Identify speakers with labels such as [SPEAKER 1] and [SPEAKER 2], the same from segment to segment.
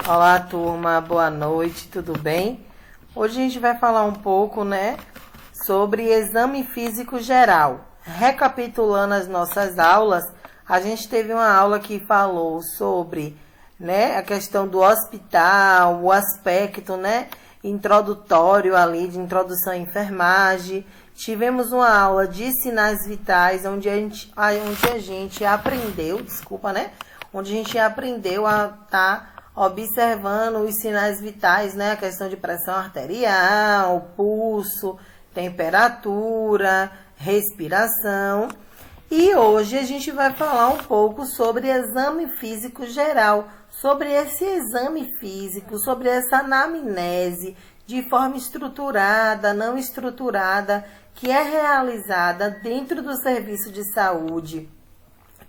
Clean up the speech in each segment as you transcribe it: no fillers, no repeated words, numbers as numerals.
[SPEAKER 1] Olá, turma, boa noite, tudo bem? Hoje a gente vai falar um pouco, sobre exame físico geral. Recapitulando as nossas aulas, a gente teve uma aula que falou sobre, a questão do hospital, o aspecto, introdutório ali, de introdução à enfermagem. Tivemos uma aula de sinais vitais, onde a gente aprendeu, onde a gente aprendeu a estar observando os sinais vitais, a questão de pressão arterial, pulso, temperatura, respiração. E hoje a gente vai falar um pouco sobre exame físico geral, sobre esse exame físico, sobre essa anamnese de forma estruturada, não estruturada, que é realizada dentro do serviço de saúde,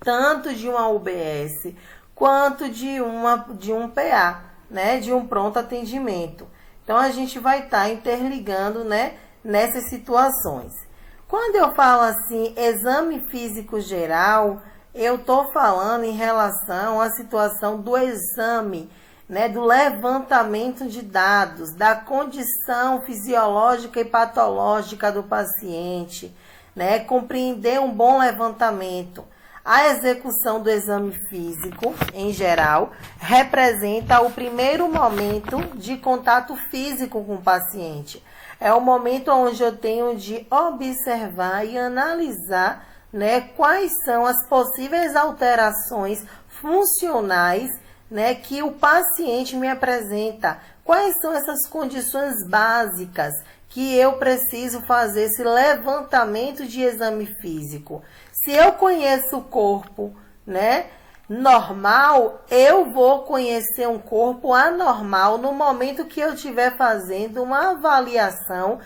[SPEAKER 1] tanto de uma UBS quanto de um PA, de um pronto atendimento. Então, a gente vai estar interligando, nessas situações. Quando eu falo assim, exame físico geral, eu estou falando em relação à situação do exame, do levantamento de dados, da condição fisiológica e patológica do paciente, compreender um bom levantamento. A execução do exame físico, em geral, representa o primeiro momento de contato físico com o paciente. É o momento onde eu tenho de observar e analisar, quais são as possíveis alterações funcionais, que o paciente me apresenta. Quais são essas condições básicas que eu preciso fazer esse levantamento de exame físico? Se eu conheço o corpo, normal, eu vou conhecer um corpo anormal no momento que eu estiver fazendo uma avaliação,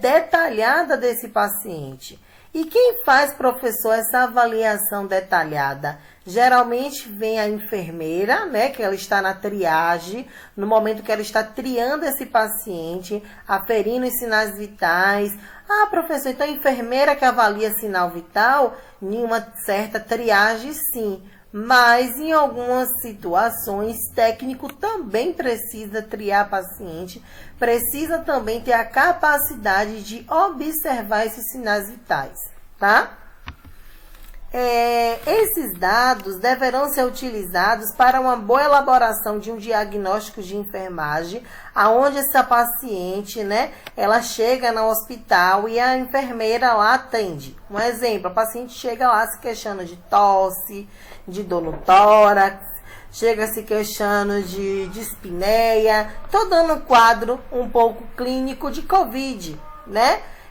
[SPEAKER 1] detalhada desse paciente. E quem faz, professor, essa avaliação detalhada? Geralmente vem a enfermeira, que ela está na triagem, no momento que ela está triando esse paciente, aferindo os sinais vitais. Ah, professor, então a enfermeira que avalia sinal vital, em uma certa triagem, sim. Mas em algumas situações, técnico também precisa triar paciente, precisa também ter a capacidade de observar esses sinais vitais, tá? Esses dados deverão ser utilizados para uma boa elaboração de um diagnóstico de enfermagem, aonde essa paciente, ela chega no hospital e a enfermeira lá atende. Um exemplo, a paciente chega lá se queixando de tosse, de dor no tórax, chega se queixando de dispneia. Estou dando um quadro um pouco clínico de COVID,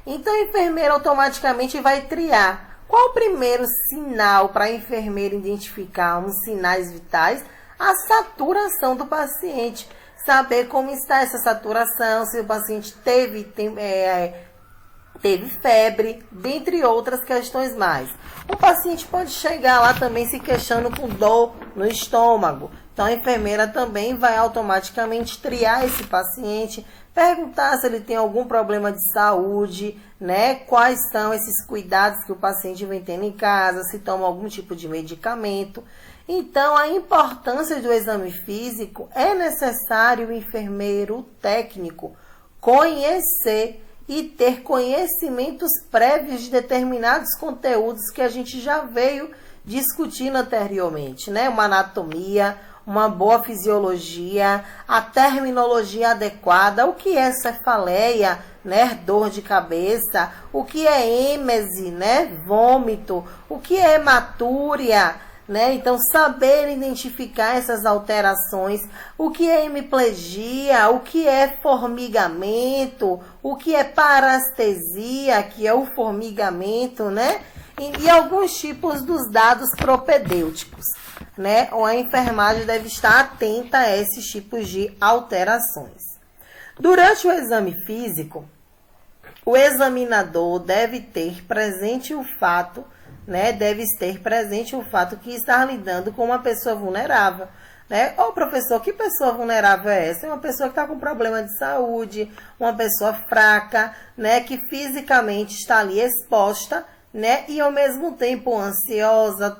[SPEAKER 1] Então a enfermeira automaticamente vai triar. Qual o primeiro sinal para a enfermeira identificar uns sinais vitais? A saturação do paciente. Saber como está essa saturação, se o paciente teve febre, dentre outras questões mais. O paciente pode chegar lá também se queixando com dor no estômago. Então, a enfermeira também vai automaticamente triar esse paciente, perguntar se ele tem algum problema de saúde, quais são esses cuidados que o paciente vem tendo em casa, se toma algum tipo de medicamento. Então, a importância do exame físico é necessário o enfermeiro, o técnico, conhecer e ter conhecimentos prévios de determinados conteúdos que a gente já veio discutindo anteriormente, Uma anatomia, uma boa fisiologia, a terminologia adequada, o que é cefaleia, dor de cabeça, o que é êmese, vômito, o que é hematúria, Então, saber identificar essas alterações, o que é hemiplegia, o que é formigamento, o que é parestesia, que é o formigamento, E alguns tipos dos dados propedêuticos, Ou a enfermagem deve estar atenta a esses tipos de alterações. Durante o exame físico, o examinador deve ter presente o fato, que está lidando com uma pessoa vulnerável, Ô, professor, que pessoa vulnerável é essa? É uma pessoa que está com problema de saúde, uma pessoa fraca, que fisicamente está ali exposta, e ao mesmo tempo ansiosa,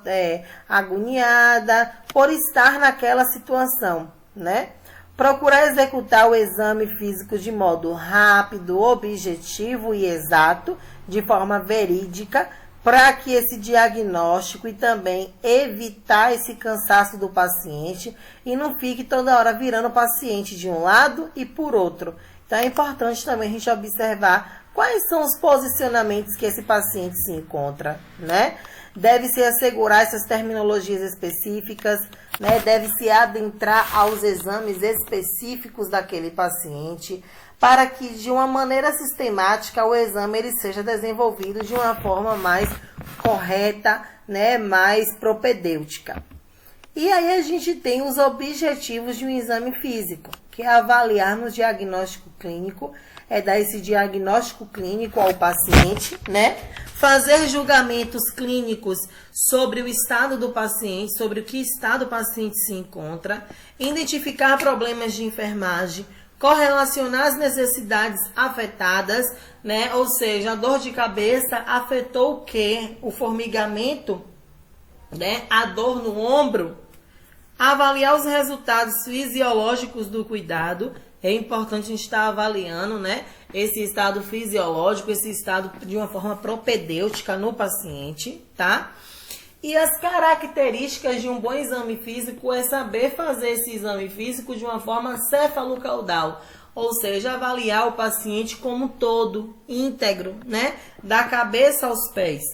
[SPEAKER 1] agoniada por estar naquela situação. né? Procurar executar o exame físico de modo rápido, objetivo e exato, de forma verídica, para que esse diagnóstico e também evitar esse cansaço do paciente e não fique toda hora virando o paciente de um lado e por outro. Então é importante também a gente observar quais são os posicionamentos que esse paciente se encontra, né? Deve-se assegurar essas terminologias específicas, né? Deve-se adentrar aos exames específicos daquele paciente, para que de uma maneira sistemática o exame ele seja desenvolvido de uma forma mais correta, né? Mais propedêutica. E aí a gente tem os objetivos de um exame físico, que é avaliar no diagnóstico clínico, é dar esse diagnóstico clínico ao paciente, né? Fazer julgamentos clínicos sobre o estado do paciente, sobre o que estado o paciente se encontra, identificar problemas de enfermagem, correlacionar as necessidades afetadas, né? Ou seja, a dor de cabeça afetou o quê? O formigamento, né? A dor no ombro. Avaliar os resultados fisiológicos do cuidado. É importante a gente estar avaliando, né, esse estado fisiológico, esse estado de uma forma propedêutica no paciente, tá? E as características de um bom exame físico é saber fazer esse exame físico de uma forma cefalocaudal, ou seja, avaliar o paciente como um todo, íntegro, né, da cabeça aos pés.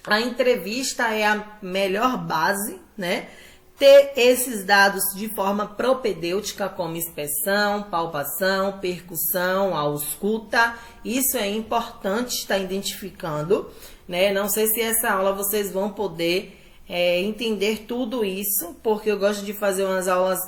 [SPEAKER 1] A entrevista é a melhor base, né? Ter esses dados de forma propedêutica, como inspeção, palpação, percussão, ausculta, isso é importante estar identificando, né? Não sei se essa aula vocês vão poder entender tudo isso, porque eu gosto de fazer umas aulas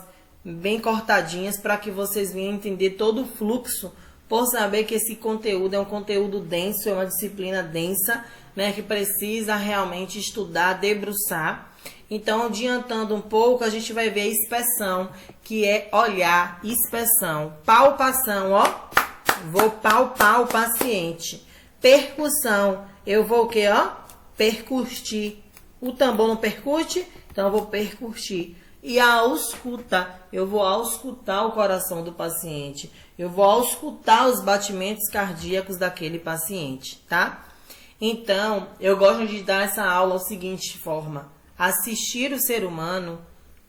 [SPEAKER 1] bem cortadinhas para que vocês venham entender todo o fluxo, por saber que esse conteúdo é um conteúdo denso, é uma disciplina densa, né? Que precisa realmente estudar, debruçar. Então, adiantando um pouco, a gente vai ver a inspeção, que é olhar, inspeção, palpação, ó, vou palpar o paciente. Percussão, eu vou o quê, ó? Percutir. O tambor não percute? Então, eu vou percutir. E a ausculta, eu vou auscultar o coração do paciente. Eu vou auscultar os batimentos cardíacos daquele paciente, tá? Então, eu gosto de dar essa aula da seguinte forma: assistir o ser humano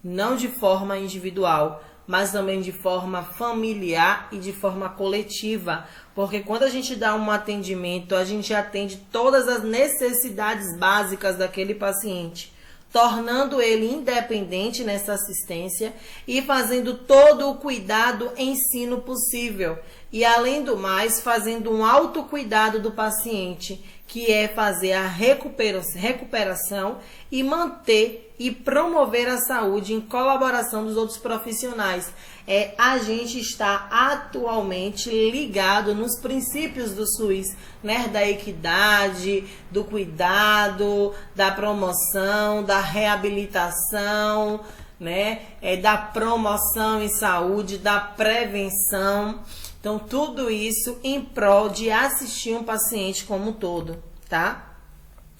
[SPEAKER 1] não de forma individual, mas também de forma familiar e de forma coletiva. Porque quando a gente dá um atendimento, a gente atende todas as necessidades básicas daquele paciente, tornando ele independente nessa assistência e fazendo todo o cuidado ensino possível. E, além do mais, fazendo um autocuidado do paciente, que é fazer a recuperação e manter e promover a saúde em colaboração dos outros profissionais. A gente está atualmente ligado nos princípios do SUS, né? Da equidade, do cuidado, da promoção, da reabilitação, né? Da promoção em saúde, da prevenção. Então, tudo isso em prol de assistir um paciente como um todo, tá?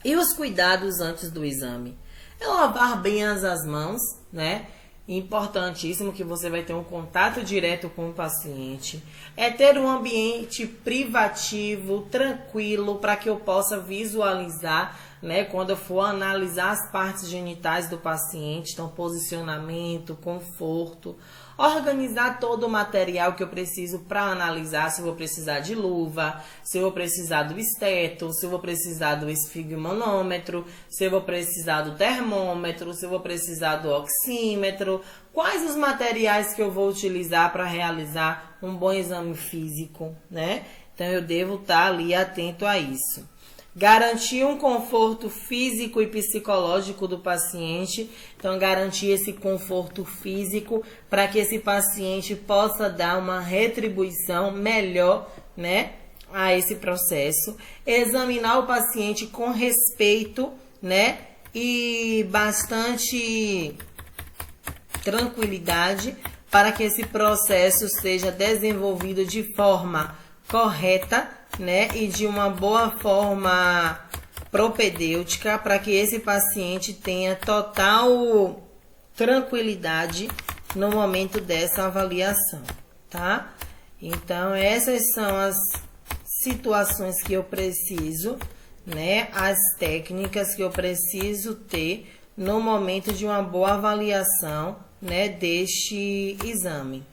[SPEAKER 1] E os cuidados antes do exame? É lavar bem as mãos, né? Importantíssimo, que você vai ter um contato direto com o paciente. É ter um ambiente privativo, tranquilo, para que eu possa visualizar, né, quando eu for analisar as partes genitais do paciente. Então, posicionamento, conforto. Organizar todo o material que eu preciso para analisar, se eu vou precisar de luva, se eu vou precisar do esteto, se eu vou precisar do esfigmonômetro, se eu vou precisar do termômetro, se eu vou precisar do oxímetro, quais os materiais que eu vou utilizar para realizar um bom exame físico, né? Então, eu devo estar ali atento a isso. Garantir um conforto físico e psicológico do paciente. Então, garantir esse conforto físico para que esse paciente possa dar uma retribuição melhor, né, a esse processo. Examinar o paciente com respeito, né, e bastante tranquilidade para que esse processo seja desenvolvido de forma correta, né, e de uma boa forma propedêutica, para que esse paciente tenha total tranquilidade no momento dessa avaliação, tá? Então, essas são as situações que eu preciso, né? As técnicas que eu preciso ter no momento de uma boa avaliação, né? Deste exame.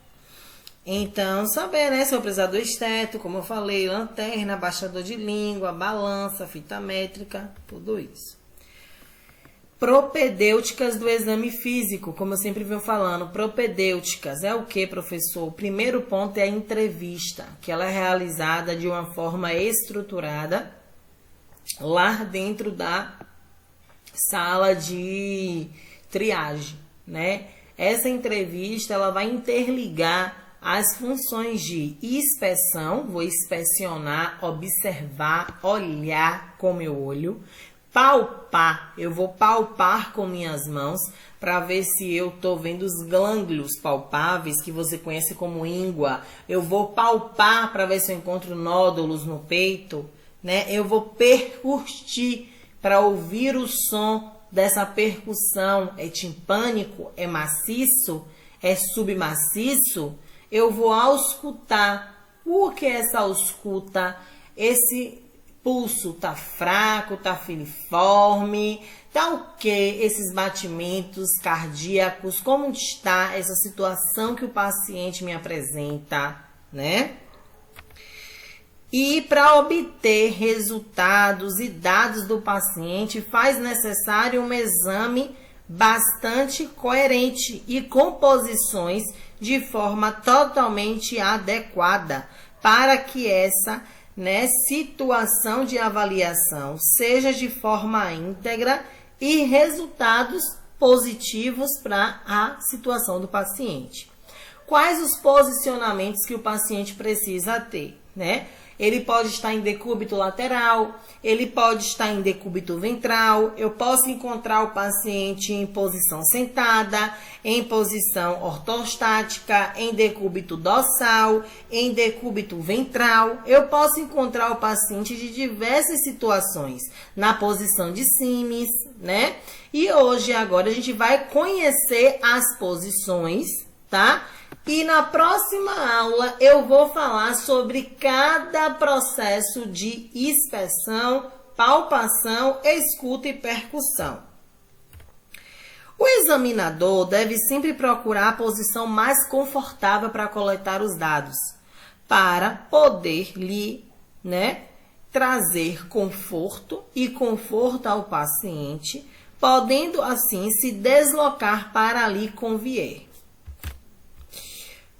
[SPEAKER 1] Então, saber, né? Se eu precisar do esteto, como eu falei, lanterna, abaixador de língua, balança, fita métrica, tudo isso. Propedêuticas do exame físico, como eu sempre venho falando, propedêuticas é o que, professor? O primeiro ponto é a entrevista, que ela é realizada de uma forma estruturada lá dentro da sala de triagem, né? Essa entrevista, ela vai interligar as funções de inspeção, vou inspecionar, observar, olhar com meu olho. Palpar, eu vou palpar com minhas mãos para ver se eu estou vendo os gânglios palpáveis, que você conhece como íngua. Eu vou palpar para ver se eu encontro nódulos no peito, né? Eu vou percutir para ouvir o som dessa percussão. É timpânico? É maciço? É submaciço? Eu vou auscultar. O que é essa ausculta? Esse pulso tá fraco, tá filiforme, tá o quê? Esses batimentos cardíacos, como está essa situação que o paciente me apresenta, né? E para obter resultados e dados do paciente, faz necessário um exame bastante coerente e com posições de forma totalmente adequada para que essa situação de avaliação seja de forma íntegra e resultados positivos para a situação do paciente. Quais os posicionamentos que o paciente precisa ter, né? Ele pode estar em decúbito lateral, ele pode estar em decúbito ventral, eu posso encontrar o paciente em posição sentada, em posição ortostática, em decúbito dorsal, em decúbito ventral. Eu posso encontrar o paciente de diversas situações, na posição de Siemens, né? E hoje, agora, a gente vai conhecer as posições, tá? E na próxima aula eu vou falar sobre cada processo de inspeção, palpação, escuta e percussão. O examinador deve sempre procurar a posição mais confortável para coletar os dados, para poder lhe, trazer conforto ao paciente, podendo assim se deslocar para ali convier.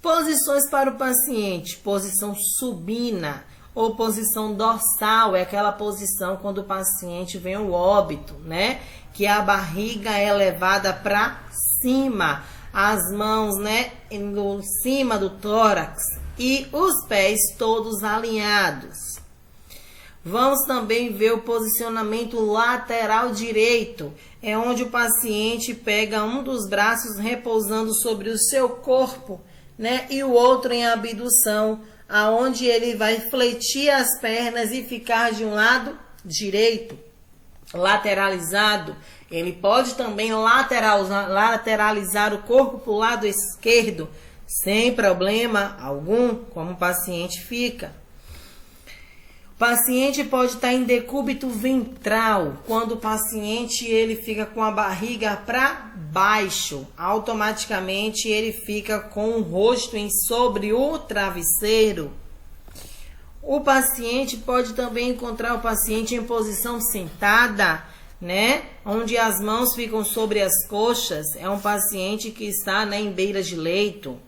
[SPEAKER 1] Posições para o paciente, posição supina ou posição dorsal, é aquela posição quando o paciente vem ao óbito, né? Que a barriga é levada para cima, as mãos, em cima do tórax e os pés todos alinhados. Vamos também ver o posicionamento lateral direito, é onde o paciente pega um dos braços repousando sobre o seu corpo, e o outro em abdução, aonde ele vai fletir as pernas e ficar de um lado direito, lateralizado. Ele pode também lateralizar o corpo para o lado esquerdo, sem problema algum, como o paciente fica. O paciente pode estar em decúbito ventral, quando o paciente ele fica com a barriga para baixo, automaticamente ele fica com o rosto sobre o travesseiro. O paciente pode também encontrar o paciente em posição sentada, onde as mãos ficam sobre as coxas, é um paciente que está em beira de leito.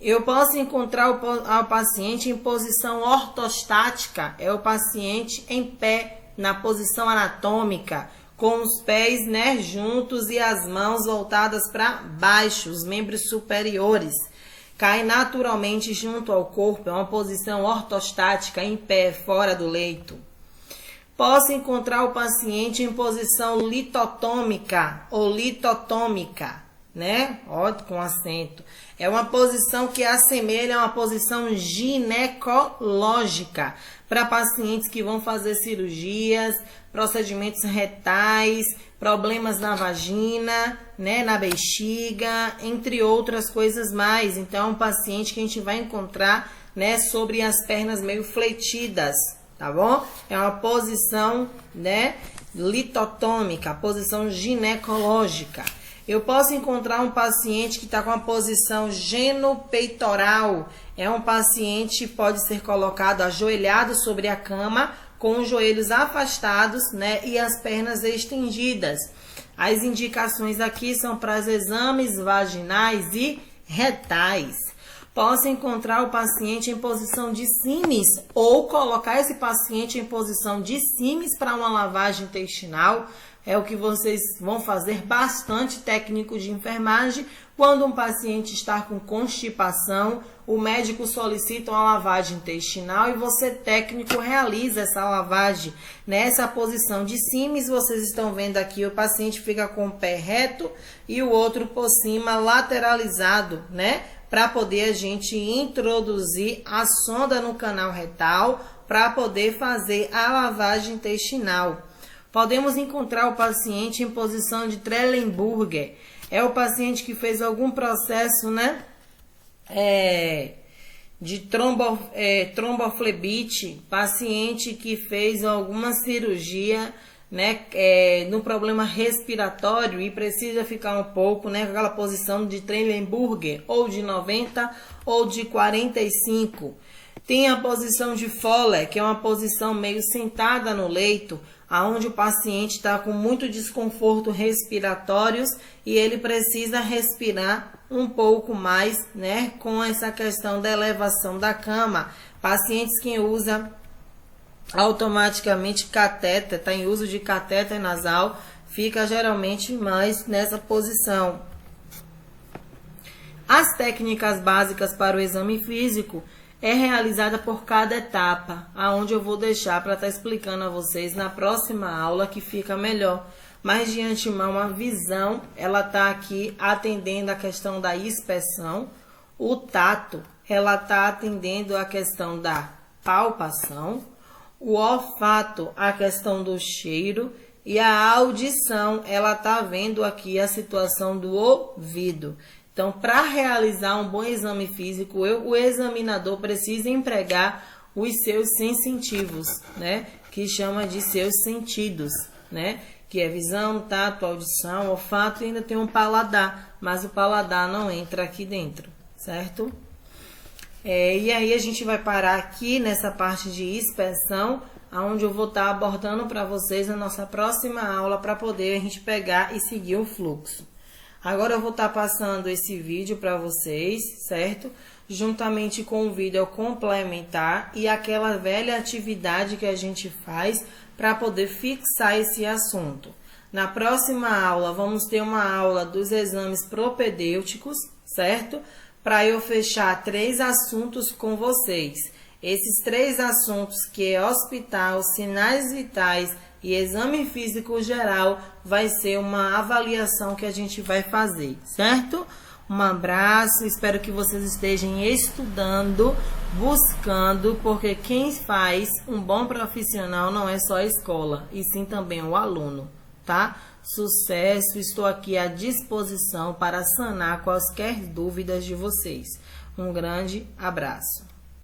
[SPEAKER 1] Eu posso encontrar o paciente em posição ortostática, é o paciente em pé, na posição anatômica, com os pés juntos e as mãos voltadas para baixo, os membros superiores. Cai naturalmente junto ao corpo, é uma posição ortostática, em pé, fora do leito. Posso encontrar o paciente em posição litotômica ou litotômica, né? Ó, com acento. É uma posição que assemelha a uma posição ginecológica para pacientes que vão fazer cirurgias, procedimentos retais, problemas na vagina, né, na bexiga, entre outras coisas mais. Então, é um paciente que a gente vai encontrar, né, sobre as pernas meio fletidas, tá bom? É uma posição, né, litotômica, posição ginecológica. Eu posso encontrar um paciente que está com a posição genopeitoral. É um paciente que pode ser colocado ajoelhado sobre a cama, com os joelhos afastados, né, e as pernas estendidas. As indicações aqui são para os exames vaginais e retais. Posso encontrar o paciente em posição de simis ou colocar esse paciente em posição de simis para uma lavagem intestinal. É o que vocês vão fazer bastante técnico de enfermagem. Quando um paciente está com constipação, o médico solicita uma lavagem intestinal e você, técnico, realiza essa lavagem. Nessa posição de simis, vocês estão vendo aqui, o paciente fica com o pé reto e o outro por cima, lateralizado, né? Para poder a gente introduzir a sonda no canal retal para poder fazer a lavagem intestinal. Podemos encontrar o paciente em posição de Trendelenburg. É o paciente que fez algum processo, né, de tromboflebite, paciente que fez alguma cirurgia, né, no problema respiratório e precisa ficar um pouco, né, com aquela posição de Trendelenburg, ou de 90 ou de 45. Tem a posição de Fowler, que é uma posição meio sentada no leito, onde o paciente está com muito desconforto respiratório e ele precisa respirar um pouco mais, né, com essa questão da elevação da cama. Pacientes que usam automaticamente catéter, está em uso de catéter nasal, fica geralmente mais nessa posição. As técnicas básicas para o exame físico é realizada por cada etapa, aonde eu vou deixar para estar explicando a vocês na próxima aula, que fica melhor. Mas de antemão, a visão, ela está aqui atendendo a questão da inspeção. O tato, ela está atendendo a questão da palpação. O olfato, a questão do cheiro. E a audição, ela está vendo aqui a situação do ouvido. Então, para realizar um bom exame físico, o examinador precisa empregar os seus sensitivos, né? Que chama de seus sentidos, né? Que é visão, tato, audição, olfato e ainda tem um paladar, mas o paladar não entra aqui dentro, certo? E aí a gente vai parar aqui nessa parte de inspeção, onde eu vou estar abordando para vocês a nossa próxima aula para poder a gente pegar e seguir o fluxo. Agora eu vou estar passando esse vídeo para vocês, certo? Juntamente com o vídeo complementar e aquela velha atividade que a gente faz para poder fixar esse assunto. Na próxima aula, vamos ter uma aula dos exames propedêuticos, certo? Para eu fechar 3 assuntos com vocês. Esses 3 assuntos, que é hospital, sinais vitais e exame físico geral, vai ser uma avaliação que a gente vai fazer, certo? Um abraço, espero que vocês estejam estudando, buscando, porque quem faz um bom profissional não é só a escola, e sim também o aluno, tá? Sucesso, estou aqui à disposição para sanar quaisquer dúvidas de vocês. Um grande abraço.